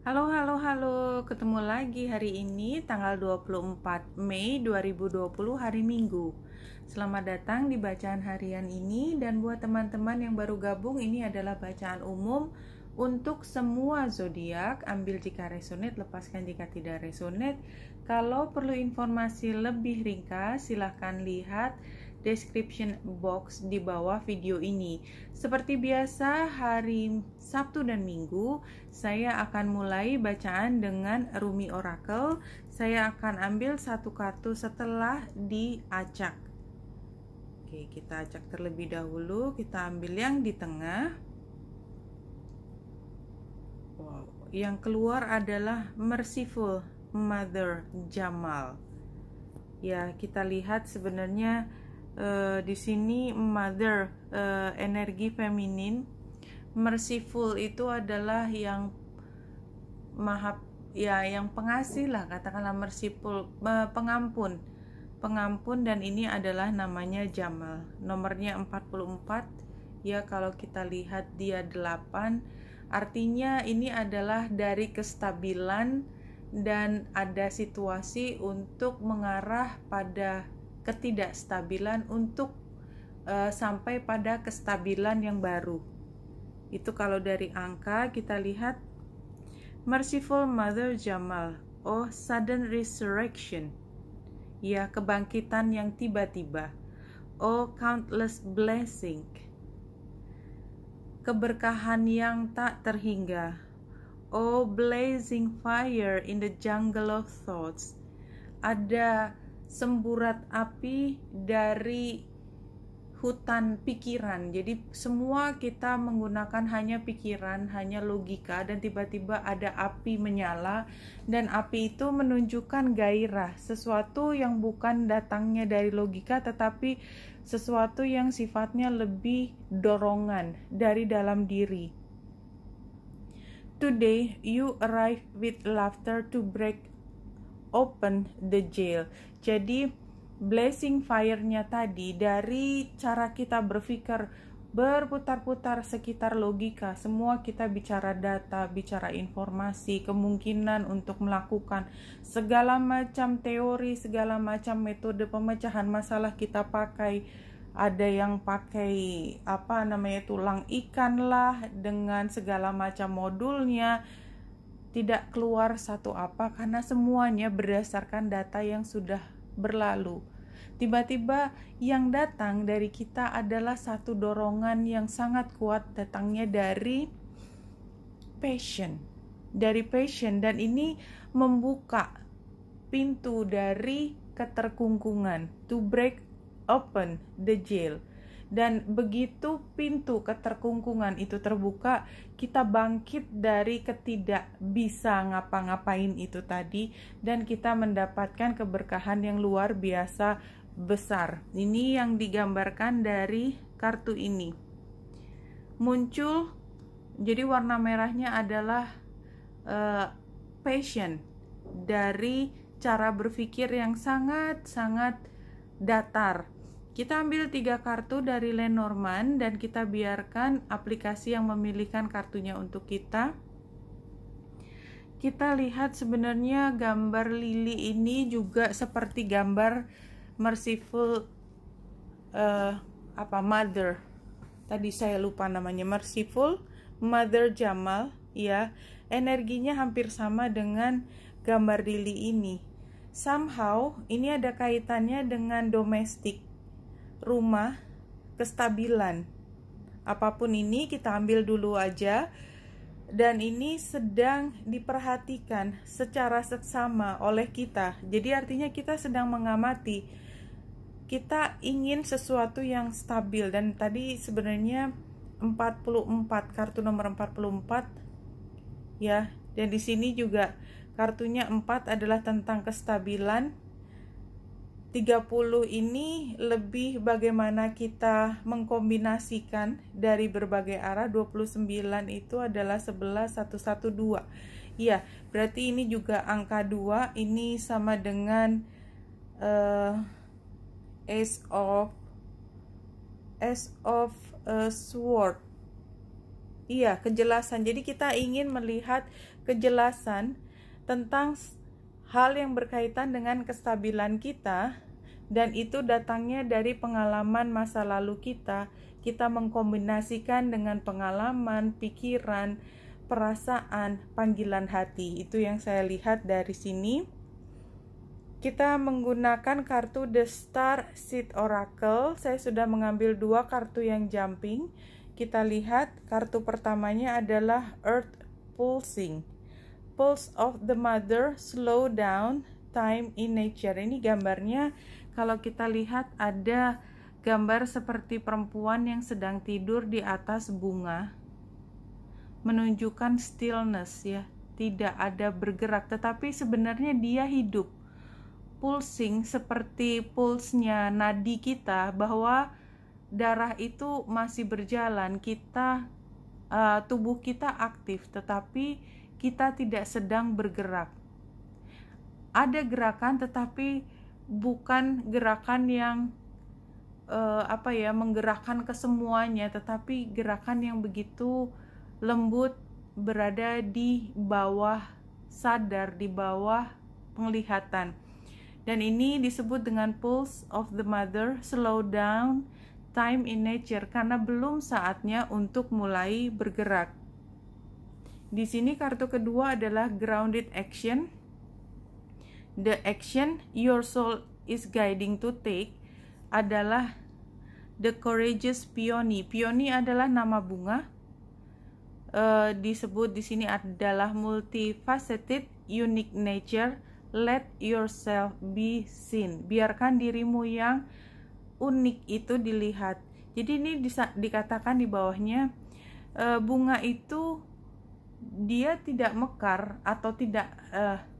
Halo, halo, halo. Ketemu lagi hari ini tanggal 24 Mei 2020 hari Minggu. Selamat datang di bacaan harian ini, dan buat teman-teman yang baru gabung, ini adalah bacaan umum untuk semua zodiak. Ambil jika resonate, lepaskan jika tidak resonate. Kalau perlu informasi lebih ringkas, silahkan lihat description box di bawah video ini. Seperti biasa, hari Sabtu dan Minggu saya akan mulai bacaan dengan Rumi Oracle. Saya akan ambil satu kartu setelah diacak. Oke, kita acak terlebih dahulu. Kita ambil yang di tengah. Wow, yang keluar adalah Merciful Mother Jamal. Ya, kita lihat sebenarnya di sini mother, energi feminin. Merciful itu adalah yang maha, ya, yang pengasih lah, katakanlah merciful, pengampun, dan ini adalah namanya Jamal. Nomornya 44. Ya, kalau kita lihat dia 8, artinya ini adalah dari kestabilan dan ada situasi untuk mengarah pada ketidakstabilan untuk sampai pada kestabilan yang baru. Itu kalau dari angka kita lihat Merciful Mother Jamal, sudden resurrection, ya, kebangkitan yang tiba-tiba. Countless blessing, keberkahan yang tak terhingga. Blazing fire in the jungle of thoughts, ada semburat api dari hutan pikiran. Jadi semua kita menggunakan hanya pikiran, hanya logika, dan tiba-tiba ada api menyala, dan api itu menunjukkan gairah, sesuatu yang bukan datangnya dari logika tetapi sesuatu yang sifatnya lebih dorongan dari dalam diri. Today you arrive with laughter to break open the jail. Jadi blazing fire-nya tadi dari cara kita berpikir, berputar-putar sekitar logika. Semua kita bicara data, bicara informasi, kemungkinan untuk melakukan segala macam teori, segala macam metode pemecahan masalah kita pakai. Ada yang pakai tulang ikan lah, dengan segala macam modulnya. Tidak keluar satu apa karena semuanya berdasarkan data yang sudah berlalu. Tiba-tiba yang datang dari kita adalah satu dorongan yang sangat kuat, datangnya dari passion. Dan ini membuka pintu dari keterkungkungan, to break open the jail. Dan begitu pintu keterkungkungan itu terbuka, kita bangkit dari ketidak bisa ngapa-ngapain itu tadi, dan kita mendapatkan keberkahan yang luar biasa besar. Ini yang digambarkan dari kartu ini. Muncul, jadi warna merahnya adalah passion, dari cara berpikir yang sangat-sangat datar. Kita ambil 3 kartu dari Lenormand dan kita biarkan aplikasi yang memilihkan kartunya untuk kita. Kita lihat sebenarnya gambar lili ini juga seperti gambar Merciful Mother. Tadi saya lupa namanya, Merciful Mother Jamal, ya. Energinya hampir sama dengan gambar lili ini. Somehow ini ada kaitannya dengan domestik, rumah, kestabilan. Apapun ini kita ambil dulu aja, dan ini sedang diperhatikan secara seksama oleh kita. Jadi artinya kita sedang mengamati, kita ingin sesuatu yang stabil. Dan tadi sebenarnya 44, kartu nomor 44, ya. Dan di sini juga kartunya 4 adalah tentang kestabilan. 30 ini lebih bagaimana kita mengkombinasikan dari berbagai arah. 29 itu adalah 11, 1, 1, 2. Iya, berarti ini juga angka 2. Ini sama dengan Ace of Sword. Iya, kejelasan. Jadi kita ingin melihat kejelasan tentang hal yang berkaitan dengan kestabilan kita, dan itu datangnya dari pengalaman masa lalu kita. Kita mengkombinasikan dengan pengalaman, pikiran, perasaan, panggilan hati. Itu yang saya lihat dari sini. Kita menggunakan kartu The Star Seed Oracle. Saya sudah mengambil 2 kartu yang jumping. Kita lihat kartu pertamanya adalah Earth Pulsing. Pulse of the Mother, Slow Down, Time in Nature. Ini gambarnya, kalau kita lihat ada gambar seperti perempuan yang sedang tidur di atas bunga. Menunjukkan stillness ya, tidak ada bergerak, tetapi sebenarnya dia hidup. Pulsing seperti pulsnya nadi kita, bahwa darah itu masih berjalan, kita tubuh kita aktif, tetapi kita tidak sedang bergerak. Ada gerakan, tetapi bukan gerakan yang menggerakkan kesemuanya, tetapi gerakan yang begitu lembut, berada di bawah sadar, di bawah penglihatan. Dan ini disebut dengan Pulse of the Mother, Slow Down, Time in Nature, karena belum saatnya untuk mulai bergerak. Di sini kartu kedua adalah Grounded Action. The action your soul is guiding to take adalah The Courageous Peony. Peony adalah nama bunga. Disebut di sini adalah multifaceted, unique nature. Let yourself be seen. Biarkan dirimu yang unik itu dilihat. Jadi ini dikatakan di bawahnya, bunga itu dia tidak mekar atau tidak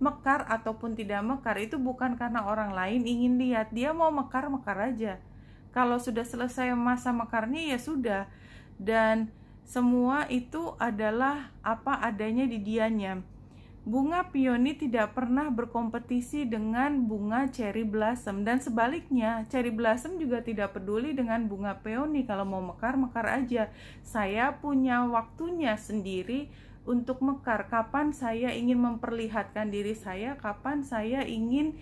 mekar ataupun tidak mekar itu bukan karena orang lain ingin lihat. Dia mau mekar aja. Kalau sudah selesai masa mekarnya ya sudah. Dan semua itu adalah apa adanya di dianya. Bunga peony tidak pernah berkompetisi dengan bunga cherry blossom, dan sebaliknya cherry blossom juga tidak peduli dengan bunga peony. Kalau mau mekar aja. Saya punya waktunya sendiri untuk mekar. Kapan saya ingin memperlihatkan diri saya, kapan saya ingin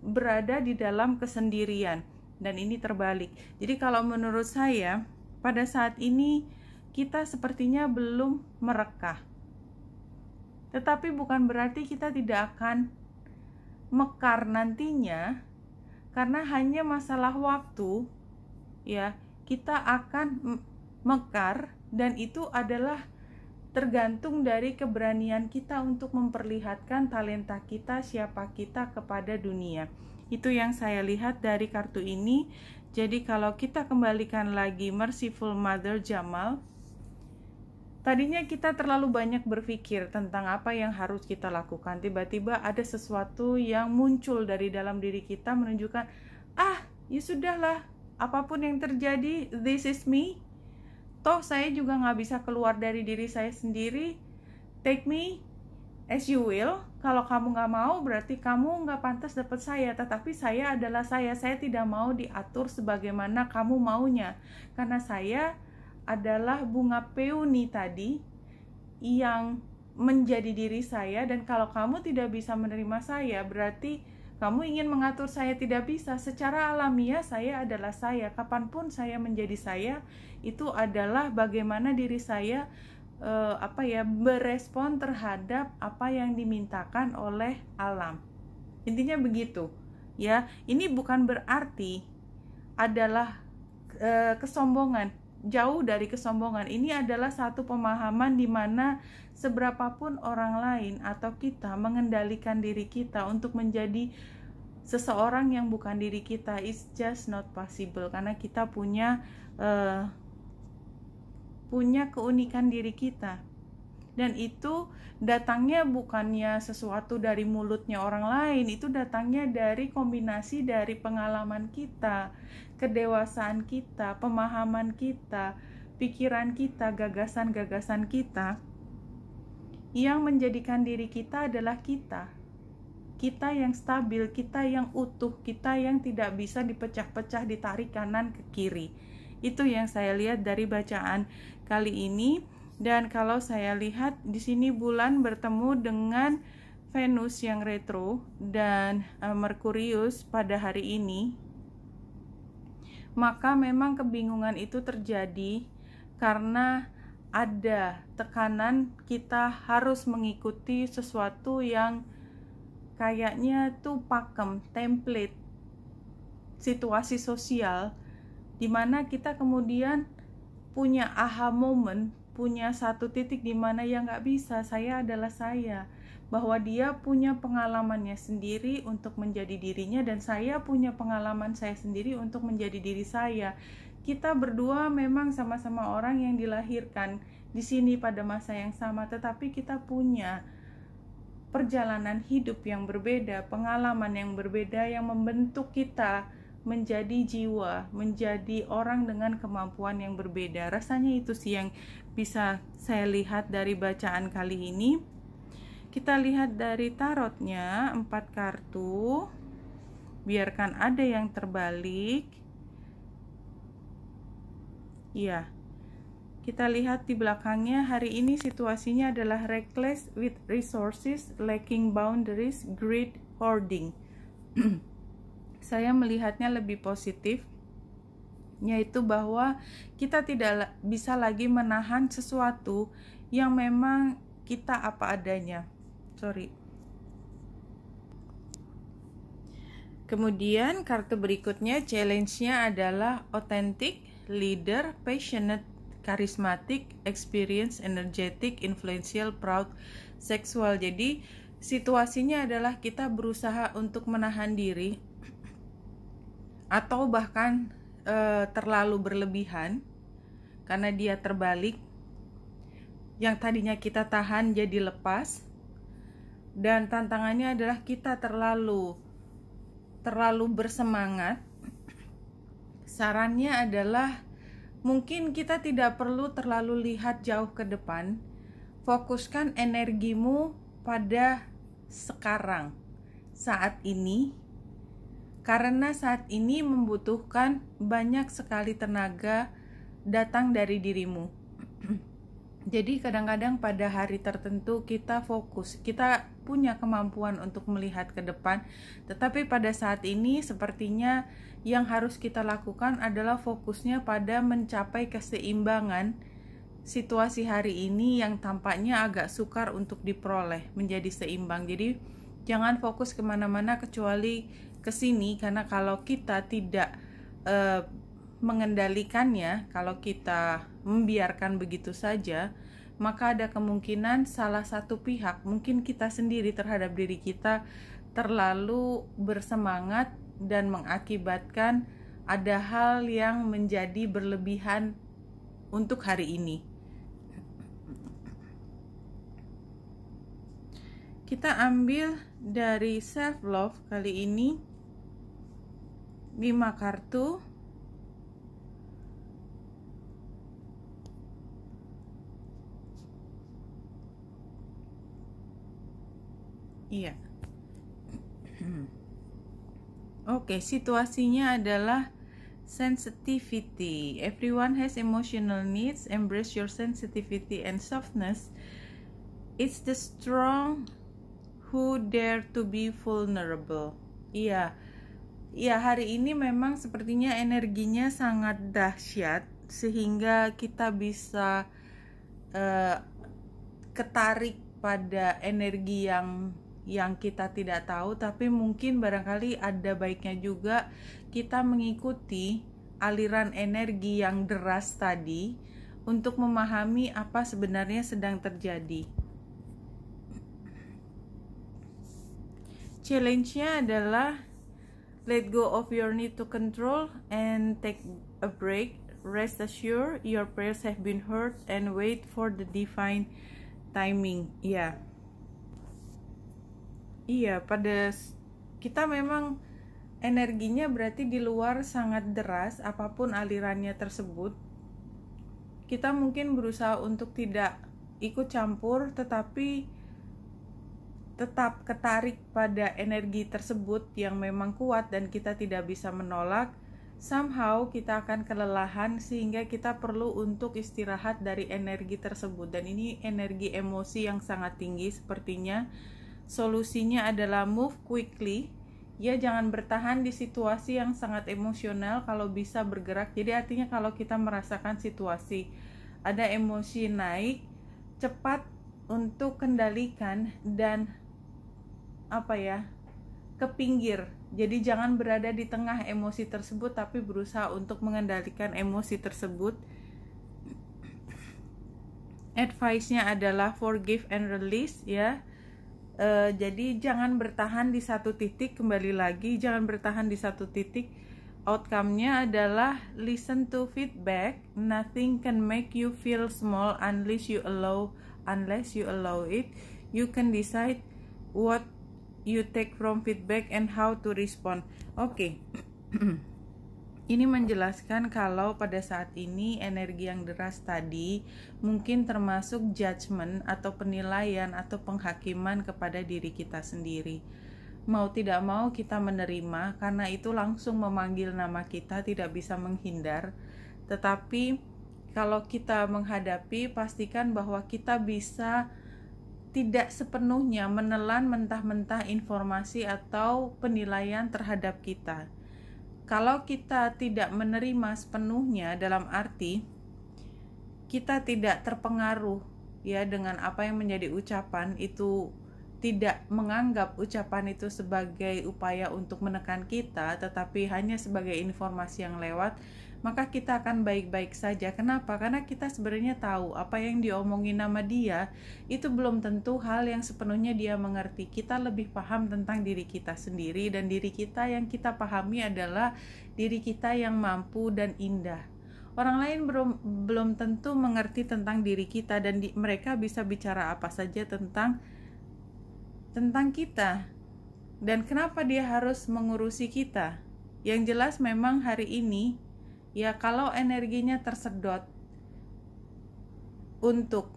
berada di dalam kesendirian. Dan ini terbalik. Jadi kalau menurut saya, pada saat ini kita sepertinya belum merekah. Tetapi bukan berarti kita tidak akan mekar nantinya, karena hanya masalah waktu ya. Kita akan mekar, dan itu adalah tergantung dari keberanian kita untuk memperlihatkan talenta kita, siapa kita kepada dunia. Itu yang saya lihat dari kartu ini. Jadi kalau kita kembalikan lagi Merciful Mother Jamal, tadinya kita terlalu banyak berpikir tentang apa yang harus kita lakukan. Tiba-tiba ada sesuatu yang muncul dari dalam diri kita menunjukkan, ya sudahlah, apapun yang terjadi, this is me. Toh saya juga gak bisa keluar dari diri saya sendiri. Take me as you will. Kalau kamu gak mau, berarti kamu gak pantas dapat saya. Tetapi saya adalah saya. Saya tidak mau diatur sebagaimana kamu maunya. Karena saya adalah bunga peony tadi yang menjadi diri saya, dan kalau kamu tidak bisa menerima saya, berarti kamu ingin mengatur saya. Tidak bisa. Secara alamiah saya adalah saya. Kapanpun saya menjadi saya, itu adalah bagaimana diri saya berespon terhadap apa yang dimintakan oleh alam. Intinya begitu ya. Ini bukan berarti adalah kesombongan. Jauh dari kesombongan. Ini adalah satu pemahaman di mana seberapapun orang lain atau kita mengendalikan diri kita untuk menjadi seseorang yang bukan diri kita, is just not possible. Karena kita punya keunikan diri kita, dan itu datangnya bukannya sesuatu dari mulutnya orang lain. Itu datangnya dari kombinasi dari pengalaman kita, kedewasaan kita, pemahaman kita, pikiran kita, gagasan-gagasan kita, yang menjadikan diri kita adalah kita yang stabil, kita yang utuh, kita yang tidak bisa dipecah-pecah, ditarik kanan ke kiri. Itu yang saya lihat dari bacaan kali ini. Dan kalau saya lihat di sini bulan bertemu dengan Venus yang retro dan Merkurius pada hari ini, maka memang kebingungan itu terjadi karena ada tekanan kita harus mengikuti sesuatu yang kayaknya tuh pakem, template, situasi sosial, dimana kita kemudian punya aha moment, punya satu titik di mana ya nggak bisa, saya adalah saya, bahwa dia punya pengalamannya sendiri untuk menjadi dirinya dan saya punya pengalaman saya sendiri untuk menjadi diri saya. Kita berdua memang sama-sama orang yang dilahirkan di sini pada masa yang sama, tetapi kita punya perjalanan hidup yang berbeda, pengalaman yang berbeda yang membentuk kita menjadi jiwa, menjadi orang dengan kemampuan yang berbeda. Rasanya itu sih yang bisa saya lihat dari bacaan kali ini. Kita lihat dari tarotnya, 4 kartu. Biarkan ada yang terbalik. Iya. Kita lihat di belakangnya, hari ini situasinya adalah reckless with resources, lacking boundaries, greed, hoarding. Saya melihatnya lebih positif, yaitu bahwa kita tidak bisa lagi menahan sesuatu yang memang kita apa adanya. Kemudian kartu berikutnya, challenge-nya adalah authentic, leader, passionate, charismatic, experience, energetic, influential, proud, sexual. Jadi situasinya adalah kita berusaha untuk menahan diri atau bahkan terlalu berlebihan karena dia terbalik. Yang tadinya kita tahan jadi lepas, dan tantangannya adalah kita terlalu bersemangat. Sarannya adalah mungkin kita tidak perlu terlalu lihat jauh ke depan. Fokuskan energimu pada sekarang, saat ini, karena saat ini membutuhkan banyak sekali tenaga datang dari dirimu. Jadi kadang-kadang pada hari tertentu kita fokus, kita punya kemampuan untuk melihat ke depan, tetapi pada saat ini sepertinya yang harus kita lakukan adalah fokusnya pada mencapai keseimbangan situasi hari ini yang tampaknya agak sukar untuk diperoleh menjadi seimbang. Jadi jangan fokus kemana-mana kecuali ke sini, karena kalau kita tidak mengendalikannya, kalau kita membiarkan begitu saja, maka ada kemungkinan salah satu pihak, mungkin kita sendiri terhadap diri kita, terlalu bersemangat dan mengakibatkan ada hal yang menjadi berlebihan untuk hari ini. Kita ambil dari self love kali ini 5 kartu. Iya. Oke, situasinya adalah sensitivity. Everyone has emotional needs. Embrace your sensitivity and softness. It's the strong who dare to be vulnerable. Iya, hari ini memang sepertinya energinya sangat dahsyat sehingga kita bisa ketarik pada energi yang kita tidak tahu, tapi mungkin barangkali ada baiknya juga kita mengikuti aliran energi yang deras tadi untuk memahami apa sebenarnya sedang terjadi. Challenge-nya adalah let go of your need to control and take a break. Rest assured your prayers have been heard and wait for the divine timing. Iya, pada kita memang energinya berarti di luar sangat deras, apapun alirannya tersebut. Kita mungkin berusaha untuk tidak ikut campur, tetapi tetap ketarik pada energi tersebut yang memang kuat dan kita tidak bisa menolak. somehow kita akan kelelahan sehingga kita perlu untuk istirahat dari energi tersebut, dan ini energi emosi yang sangat tinggi. Sepertinya solusinya adalah move quickly, ya, jangan bertahan di situasi yang sangat emosional, kalau bisa bergerak. Jadi artinya kalau kita merasakan situasi ada emosi naik, cepat untuk kendalikan dan ke pinggir. Jadi jangan berada di tengah emosi tersebut, tapi berusaha untuk mengendalikan emosi tersebut. Advice-nya adalah forgive and release, ya. Jadi jangan bertahan di satu titik, kembali lagi jangan bertahan di satu titik. Outcome-nya adalah listen to feedback. Nothing can make you feel small unless you allow it. You can decide what you take from feedback and how to respond. Oke. Ini menjelaskan kalau pada saat ini energi yang deras tadi mungkin termasuk judgment atau penilaian atau penghakiman kepada diri kita sendiri. Mau tidak mau kita menerima, karena itu langsung memanggil nama kita, tidak bisa menghindar. Tetapi kalau kita menghadapi, pastikan bahwa kita bisa tidak sepenuhnya menelan mentah-mentah informasi atau penilaian terhadap kita. Kalau kita tidak menerima sepenuhnya, dalam arti kita tidak terpengaruh ya dengan apa yang menjadi ucapan itu, tidak menganggap ucapan itu sebagai upaya untuk menekan kita, tetapi hanya sebagai informasi yang lewat, maka kita akan baik-baik saja. Kenapa? Karena kita sebenarnya tahu apa yang diomongin nama dia itu belum tentu hal yang sepenuhnya dia mengerti. Kita lebih paham tentang diri kita sendiri, dan diri kita yang kita pahami adalah diri kita yang mampu dan indah. Orang lain belum tentu mengerti tentang diri kita, dan mereka bisa bicara apa saja tentang kita. Dan kenapa dia harus mengurusi kita? Yang jelas memang hari ini, ya, kalau energinya tersedot untuk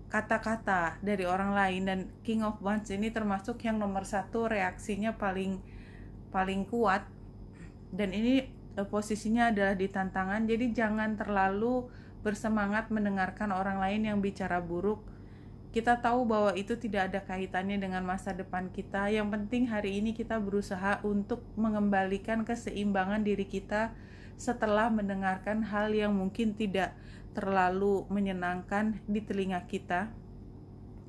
kata-kata dari orang lain, dan King of Wands ini termasuk yang nomor 1, reaksinya paling kuat, dan ini posisinya adalah di tantangan. Jadi jangan terlalu bersemangat mendengarkan orang lain yang bicara buruk. Kita tahu bahwa itu tidak ada kaitannya dengan masa depan kita. Yang penting hari ini kita berusaha untuk mengembalikan keseimbangan diri kita setelah mendengarkan hal yang mungkin tidak terlalu menyenangkan di telinga kita,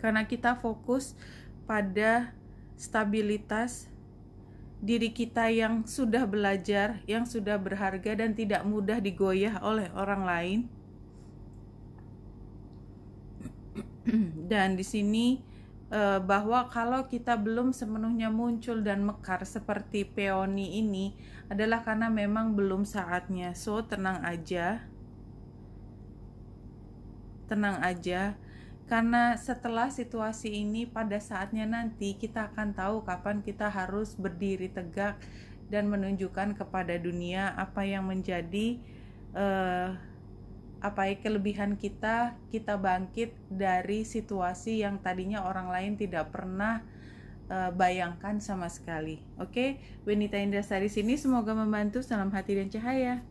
karena kita fokus pada stabilitas diri kita yang sudah belajar, yang sudah berharga dan tidak mudah digoyah oleh orang lain. Dan di sini bahwa kalau kita belum sepenuhnya muncul dan mekar seperti peoni ini adalah karena memang belum saatnya. So tenang aja, karena setelah situasi ini, pada saatnya nanti kita akan tahu kapan kita harus berdiri tegak dan menunjukkan kepada dunia apa yang menjadi kelebihan kita bangkit dari situasi yang tadinya orang lain tidak pernah bayangkan sama sekali. Oke, Wenita Indrasari sini, semoga membantu. Salam hati dan cahaya.